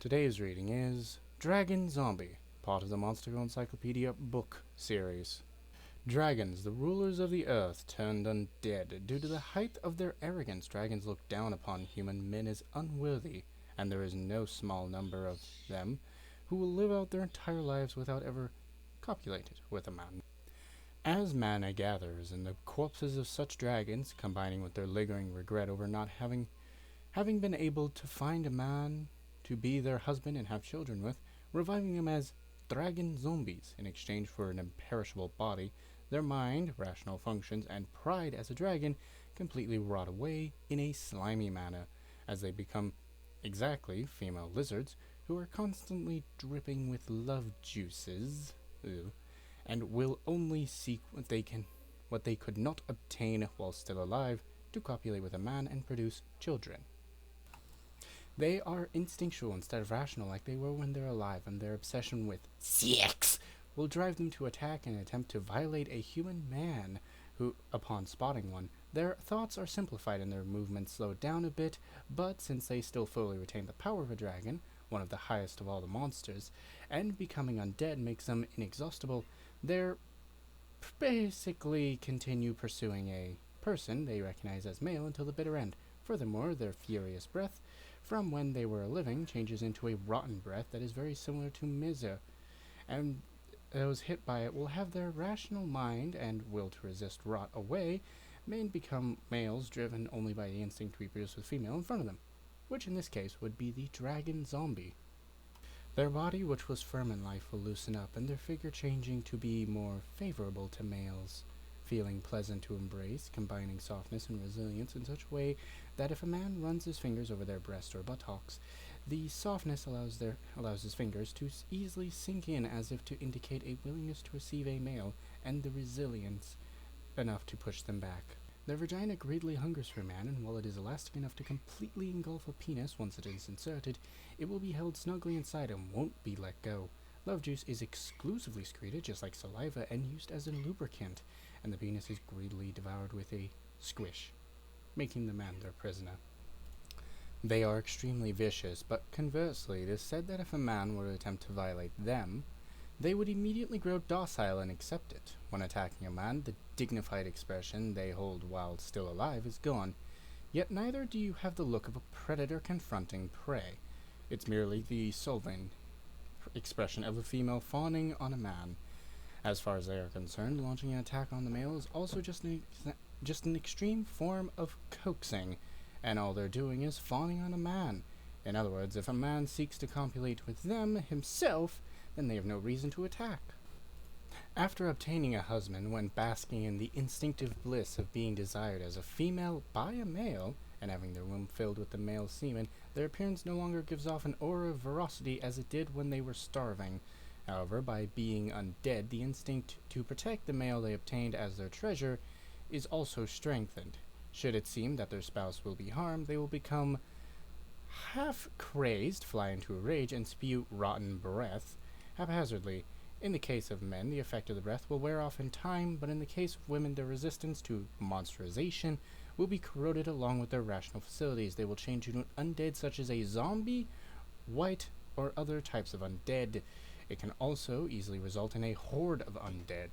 Today's reading is Dragon Zombie, part of the Monster Girl Encyclopedia book series. Dragons, the rulers of the earth, turned undead. Due to the height of their arrogance, dragons look down upon human men as unworthy, and there is no small number of them who will live out their entire lives without ever copulated with a man. As mana gathers in the corpses of such dragons, combining with their lingering regret over not having been able to find a man to be their husband and have children with, reviving them as dragon zombies in exchange for an imperishable body, their mind, rational functions, and pride as a dragon completely rot away in a slimy manner, as they become exactly female lizards who are constantly dripping with love juices, and will only seek what they could not obtain while still alive, to copulate with a man and produce children. They are instinctual instead of rational like they were when they're alive, and their obsession with sex will drive them to attack and attempt to violate a human man who, upon spotting one, their thoughts are simplified and their movements slowed down a bit, but since they still fully retain the power of a dragon, one of the highest of all the monsters, and becoming undead makes them inexhaustible, they're basically continue pursuing a person they recognize as male until the bitter end. Furthermore, their furious breath from when they were living changes into a rotten breath that is very similar to misery, and those hit by it will have their rational mind and will to resist rot away, and become males driven only by the instinct to reproduce with female in front of them, which in this case would be the dragon zombie. Their body, which was firm in life, will loosen up, and their figure changing to be more favorable to males, feeling pleasant to embrace, combining softness and resilience in such a way that if a man runs his fingers over their breast or buttocks, the softness allows his fingers to easily sink in as if to indicate a willingness to receive a male, and the resilience enough to push them back. Their vagina greedily hungers for a man, and while it is elastic enough to completely engulf a penis once it is inserted, it will be held snugly inside and won't be let go. Love juice is exclusively secreted, just like saliva, and used as a lubricant, and the penis is greedily devoured with a squish, making the man their prisoner. They are extremely vicious, but conversely, it is said that if a man were to attempt to violate them, they would immediately grow docile and accept it. When attacking a man, the dignified expression they hold while still alive is gone, yet neither do you have the look of a predator confronting prey. It's merely the sullen expression of a female fawning on a man. As far as they are concerned, launching an attack on the male is also just an extreme form of coaxing, and all they're doing is fawning on a man. In other words, if a man seeks to copulate with them himself, then they have no reason to attack. After obtaining a husband, when basking in the instinctive bliss of being desired as a female by a male, and having their womb filled with the male semen, their appearance no longer gives off an aura of ferocity as it did when they were starving. However, by being undead, the instinct to protect the male they obtained as their treasure is also strengthened. Should it seem that their spouse will be harmed, they will become half crazed, fly into a rage, and spew rotten breath haphazardly. In the case of men, the effect of the breath will wear off in time, but in the case of women, their resistance to monsterization will be corroded along with their rational facilities. They will change into an undead such as a zombie, white, or other types of undead. It can also easily result in a horde of undead.